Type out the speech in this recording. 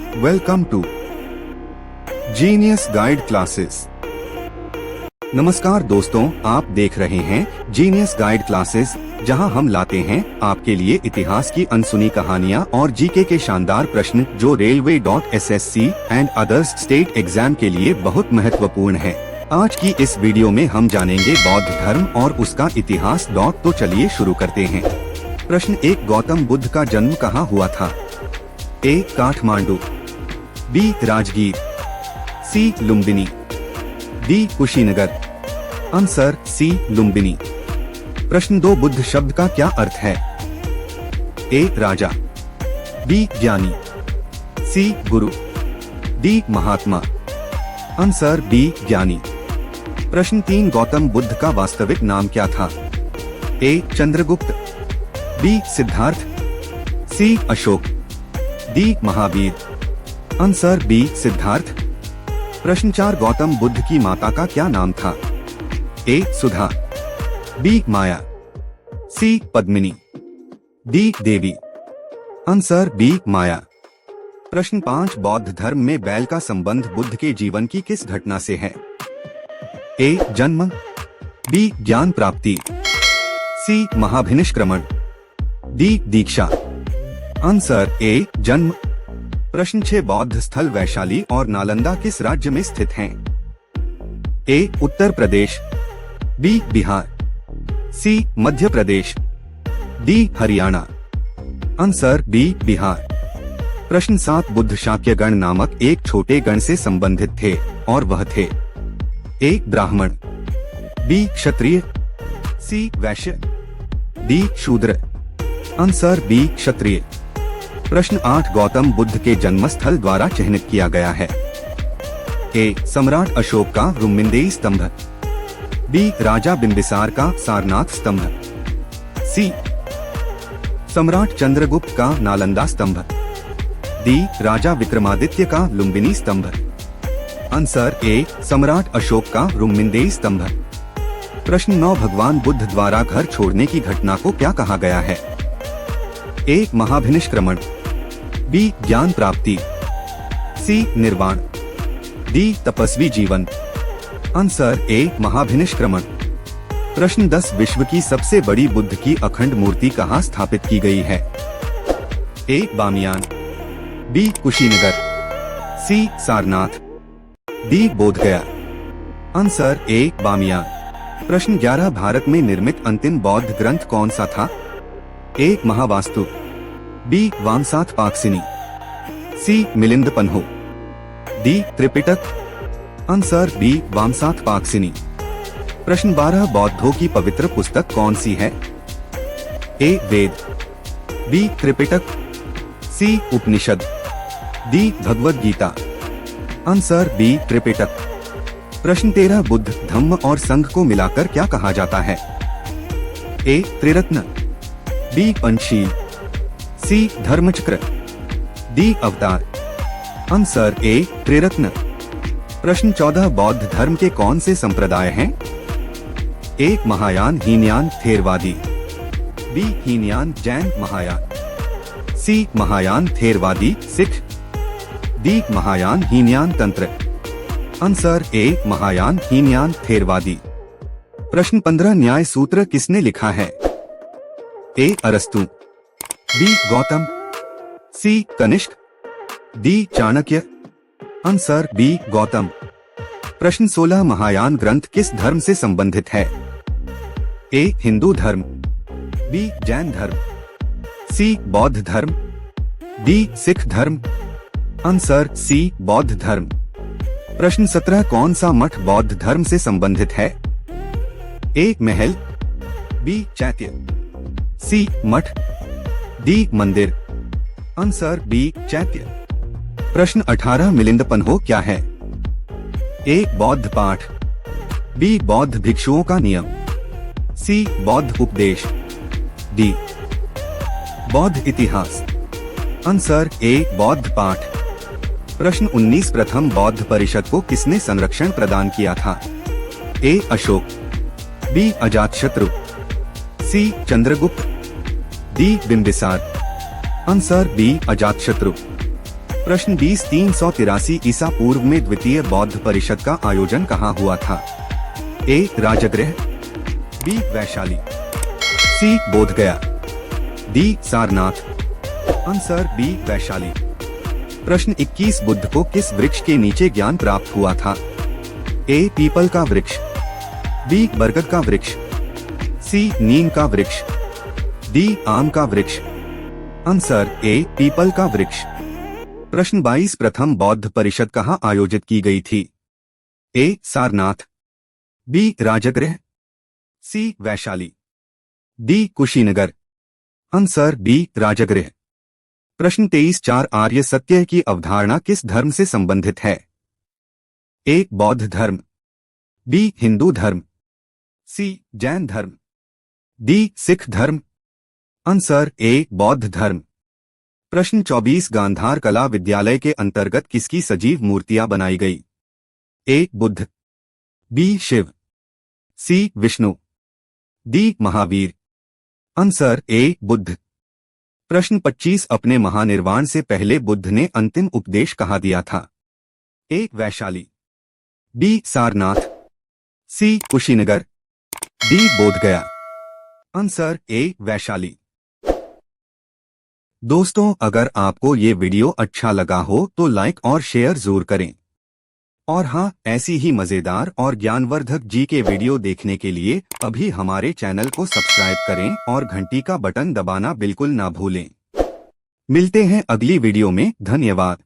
Welcome to genius guide classes. नमस्कार दोस्तों, आप देख रहे हैं जीनियस गाइड क्लासेस, जहां हम लाते हैं आपके लिए इतिहास की अनसुनी कहानियां और जीके के शानदार प्रश्न जो रेलवे.SSC एंड अदर्स स्टेट एग्जाम के लिए बहुत महत्वपूर्ण है। आज की इस वीडियो में हम जानेंगे बौद्ध धर्म और उसका इतिहास। तो चलिए शुरू करते हैं। प्रश्न 1, गौतम बुद्ध का जन्म कहाँ हुआ था? A. Kathmandu, B. Rajgir, C. Lumbini, D. Kushinagar. Answer C. Lumbini. प्रश्न 2, बुद्ध शब्द का क्या अर्थ है? ए. राजा, बी. ज्ञानी, सी. गुरु, डी. महात्मा। Answer B. ज्ञानी। प्रश्न 3, गौतम बुद्ध का वास्तविक नाम क्या था? A. Chandragupta, B. Siddhartha, C. Ashoka, D. Mahavir. Answer B. Siddhartha. प्रश्न 4, गौतम बुद्ध की माता का क्या नाम था? A. Sudha, B. Maya, C. Padmini, D. Devi. Answer B. Maya. प्रश्न 5, बौद्ध धर्म में बैल का संबंध बुद्ध के जीवन की किस घटना से है? ए. जन्म, बी. ज्ञान प्राप्ति, सी. महाभिनिष्क्रमण, डी. दीक्षा। Answer A. जन्म। प्रश्न 6, बौद्ध स्थल वैशाली और नालंदा किस राज्य में स्थित हैं? A. Uttar Pradesh, B. Bihar, C. Madhya Pradesh, D. Haryana. Answer B. Bihar. प्रश्न 7, बुद्ध शाक्य गण नामक एक छोटे गण से संबंधित थे और वह थे? ए. ब्राह्मण, बी. क्षत्रिय, सी. Vaishya, D. Shudra. Answer B. Kshatriya. प्रश्न 8, गौतम बुद्ध के जन्मस्थल द्वारा चिह्नित किया गया है? ए. सम्राट अशोक का रुम्मिंदेई स्तंभ, बी. राजा बिंबिसार का सारनाथ स्तंभ, सी. सम्राट चंद्रगुप्त का नालंदा स्तंभ, डी. राजा विक्रमादित्य का लुम्बिनी स्तंभ। Answer A. सम्राट अशोक का रुम्मिंदेई स्तंभ। प्रश्न 9, भगवान बुद्ध द्वारा घर छोड़ने की घटना को क्या कहा गया है? ए. महाभिनिष्क्रमण, बी. ज्ञान प्राप्ति, सी. निर्वाण, डी. तपस्वी जीवन। Answer A. महाभिनिष्क्रमण। प्रश्न 10, विश्व की सबसे बड़ी बुद्ध की अखंड मूर्ति कहाँ स्थापित की गई है? A. Bamiyan, B. Kushinagar, C. Sarnath, D. Bodhgaya. Answer A. Bamiyan. प्रश्न 11, भारत में निर्मित अंतिम बौद्ध ग्रंथ कौन सा था? A. Mahavastu, B. Vamsatthappakasini, C. Milinda Panho, D. Tripitaka. Answer B. Vamsatthappakasini. प्रश्न 12, बौद्धों की पवित्र पुस्तक कौन सी है? A. Veda, B. Tripitaka, C. Upanishad, D. Bhagavad Gita. Answer B. Tripitaka. प्रश्न 13, बुद्ध, धम्म और संघ को मिलाकर क्या कहा जाता है? A. Triratna, B. Panchsheel, C. Dharmachakra, D. Avatar. Answer A. Triratna. प्रश्न 14, बौद्ध धर्म के कौन से संप्रदाय हैं? A. Mahayana Hinayana Theravadi, B. Hinayana Jain Mahayana, C. Mahayana Theravadi Sikh, D. Mahayana Hinayana tantra. Answer A. Mahayana Hinayana Theravadi. प्रश्न 15, न्याय सूत्र किसने लिखा है? ए. अरस्तु, B. Gautam, C. Kanishka, D. Chanakya. Answer B. Gautam. प्रश्न 16, महायान ग्रंथ किस धर्म से संबंधित है? ए. हिंदू धर्म, बी. जैन धर्म, सी. बौद्ध धर्म, डी. सिख धर्म। Answer C. बौद्ध धर्म। प्रश्न 17, कौन सा मठ बौद्ध धर्म से संबंधित है? ए. महल, बी. चैत्य, सी. मठ, डी. मंदिर। Answer B. चैत्य। प्रश्न 18, मिलिंद पन्हो क्या है? ए. बौद्ध पाठ, बी. बौद्ध भिक्षुओं का नियम, सी. बौद्ध उपदेश, डी. बौद्ध इतिहास। Answer A. बौद्ध पाठ। प्रश्न 19, प्रथम बौद्ध परिषद को किसने संरक्षण प्रदान किया था? A. Ashoka, B. Ajatashatru, C. Chandragupta, D. Bimbisara. Answer B. Ajatashatru. प्रश्न 20 383 ईसा पूर्व में द्वितीय बौद्ध परिषद का आयोजन कहाँ हुआ था? A Rajgriha, B Vaishali, C Bodhgaya, D Sarnath. Answer B Vaishali. प्रश्न 21 बुद्ध को किस वृक्ष के नीचे ज्ञान प्राप्त हुआ था? ए पीपल का वृक्ष, बी बरगद का वृक्ष, सी नीम का वृक्ष, डी आम का वृक्ष। आंसर ए पीपल का वृक्ष। प्रश्न 22 प्रथम बौद्ध परिषद कहाँ आयोजित की गई थी? A Sarnath, B Rajgriha, C Vaishali, D Kushinagar. Answer B Rajgriha. प्रश्न 23 4 आर्य सत्य की अवधारणा किस धर्म से संबंधित है? ए बौद्ध धर्म, बी हिंदू धर्म, सी जैन धर्म, डी सिख धर्म। आंसर ए बौद्ध धर्म। प्रश्न 24 गांधार कला विद्यालय के अंतर्गत किसकी सजीव मूर्तियां बनाई गई? A Buddha, B Shiva, C Vishnu, D Mahavir. Answer A Buddha. प्रश्न 25 अपने महानिर्वाण से पहले बुद्ध ने अंतिम उपदेश कहाँ दिया था? A Vaishali, B Sarnath, C Kushinagar, D Bodhgaya. Answer A Vaishali. दोस्तों अगर आपको ये वीडियो अच्छा लगा हो तो लाइक और शेयर जरूर करें। और हाँ, ऐसी ही मजेदार और ज्ञानवर्धक जी के वीडियो देखने के लिए अभी हमारे चैनल को सब्सक्राइब करें और घंटी का बटन दबाना बिल्कुल ना भूलें। मिलते हैं अगली वीडियो में। धन्यवाद।